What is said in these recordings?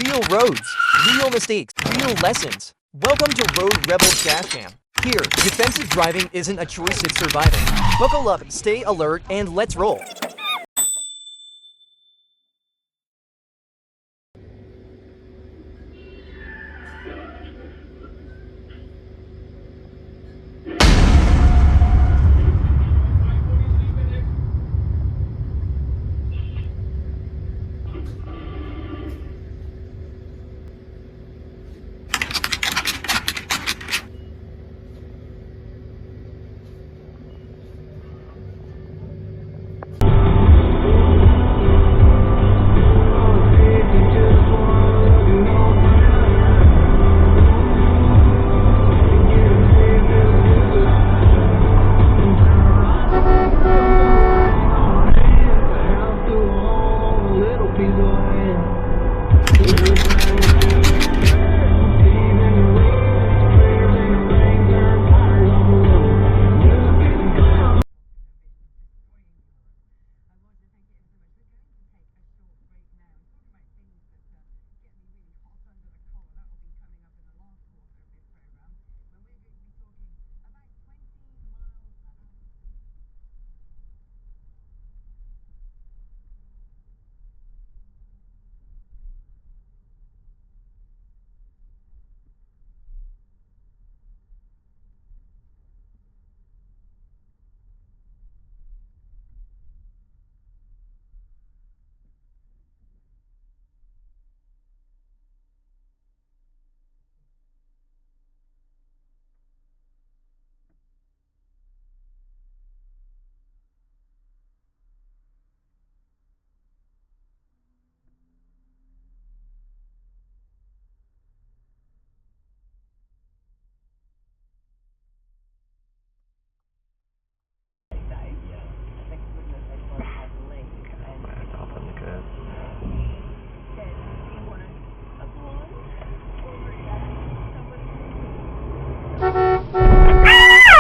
Real roads, real mistakes, real lessons. Welcome to Road Rebels Dashcam. Here, defensive driving isn't a choice, it's surviving. Buckle up, stay alert, and let's roll.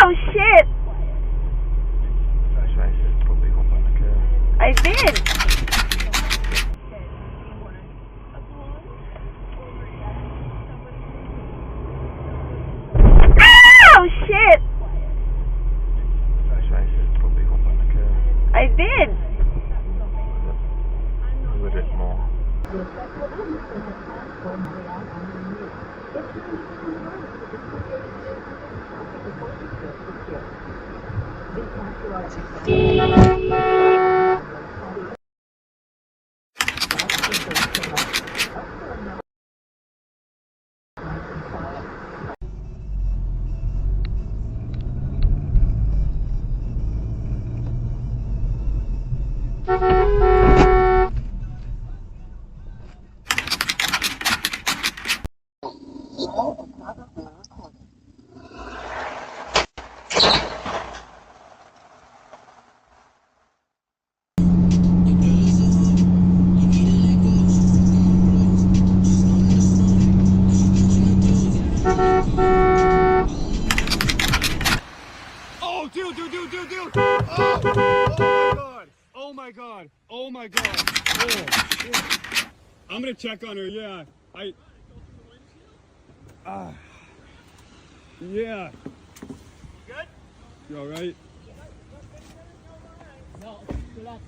Oh shit! I did! Oh shit! I did! A little bit more. Dude! Oh my god! Oh shit! I'm gonna check on her. Yeah, yeah. Good? You all right? No, relax.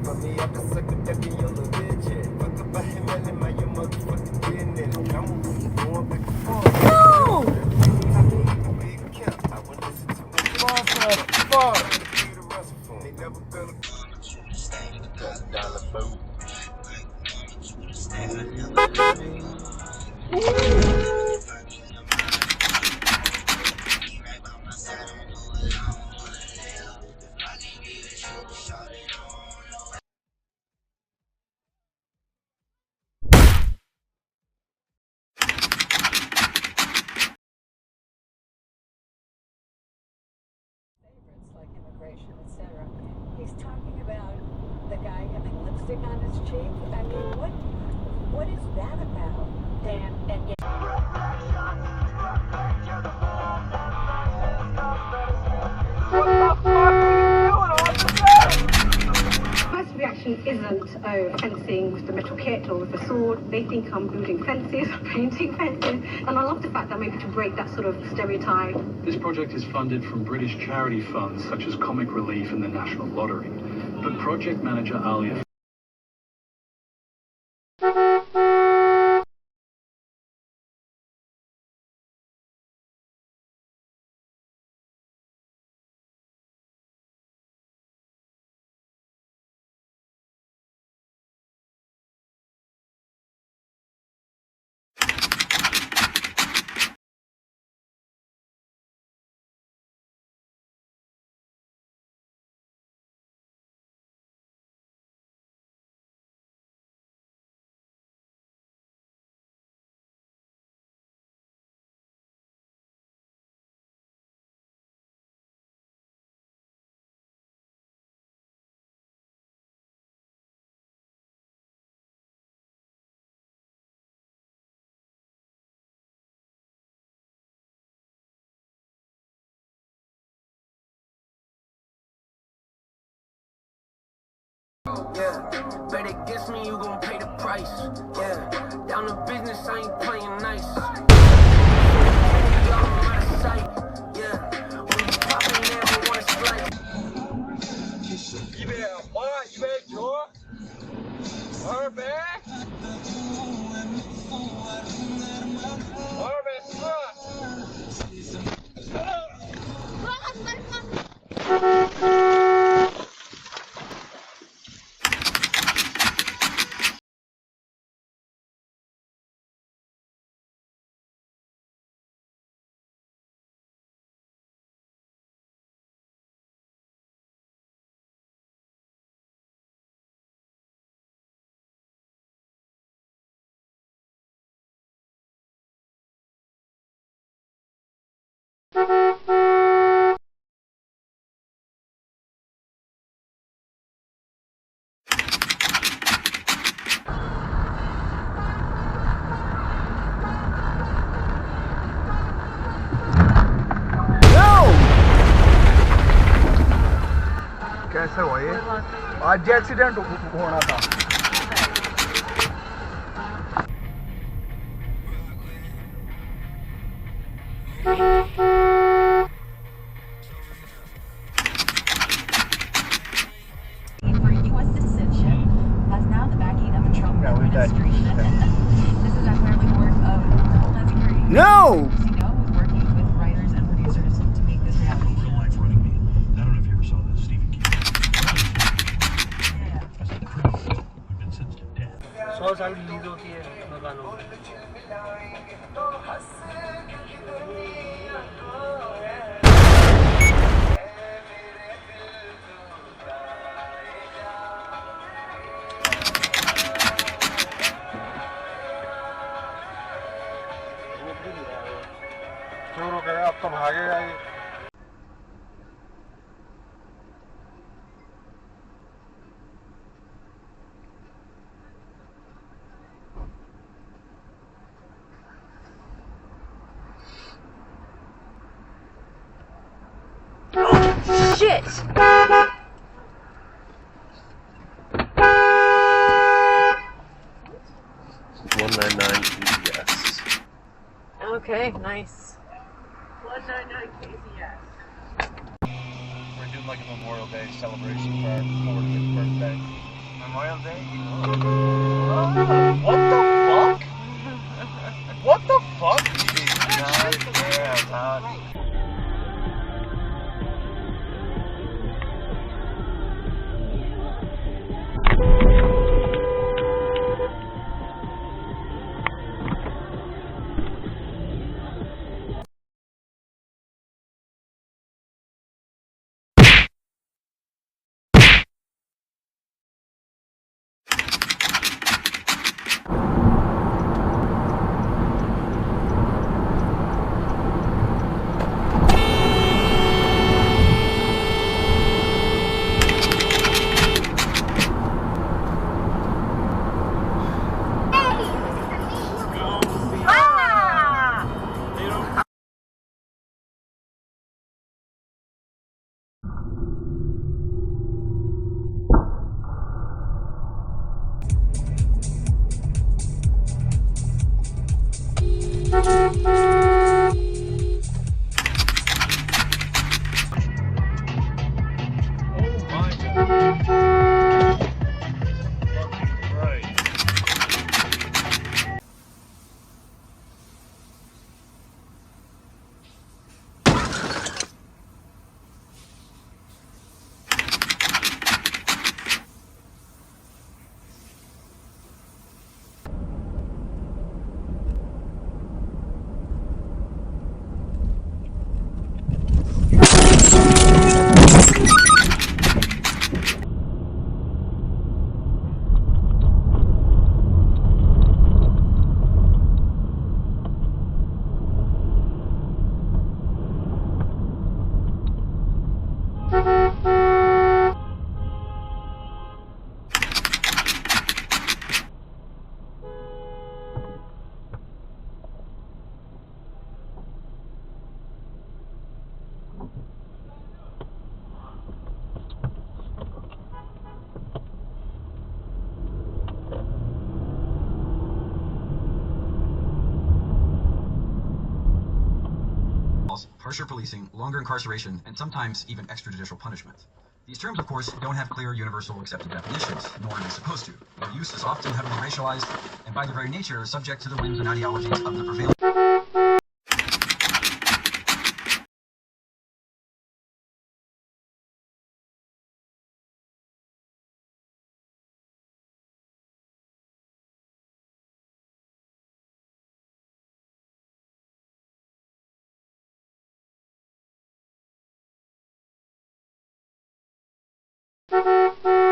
For me, I just suck a ducky on the bitch. Fuck about him and my motherfucking business. I'm going back and forth. No! I need a big camp. I would listen to him. Fuck. They never built a dollar boat. Like in the He's talking about the guy having lipstick on his cheek. I mean, what is that about? And yet. First reaction isn't, oh, fencing with the metal kit or with the sword. They think I'm building fences, painting fences, and I love the fact that I'm able to break that sort of stereotype. This project is funded from British charity funds such as Comic Relief and the National Lottery. But project manager Alia Yeah, bet against me, you gon' pay the price. Yeah, down to business, I ain't playing nice. Y'all out of sight. Yeah, when you poppin', never wanna slice. You better what? You better draw? Or back? Or back, कैसे हुआ ये? आज accident होना था। For U.S. citizenship has now the backing of the Trump administration. This is primarily work of Homeland Security. No! You know, working with writers and producers to make this reality. real life running me. I don't know if you ever saw this Stephen King. Yeah. As a criminal who'd been sentenced to death. 100 साल की lead होती है मकानों में। चोर हो गया, अब तो भागेगा ये। Shit! 199 PPS. Okay, nice. 199 KCS. We're doing like a Memorial Day celebration for our 40th birthday. Memorial Day? What the fuck? What the fuck? Yeah, Todd. Harsher policing, longer incarceration, and sometimes even extrajudicial punishment. These terms, of course, don't have clear, universal, accepted definitions, nor are they supposed to. Their use is often heavily racialized, and by their very nature, is subject to the whims and ideologies of the prevailing. Thank you.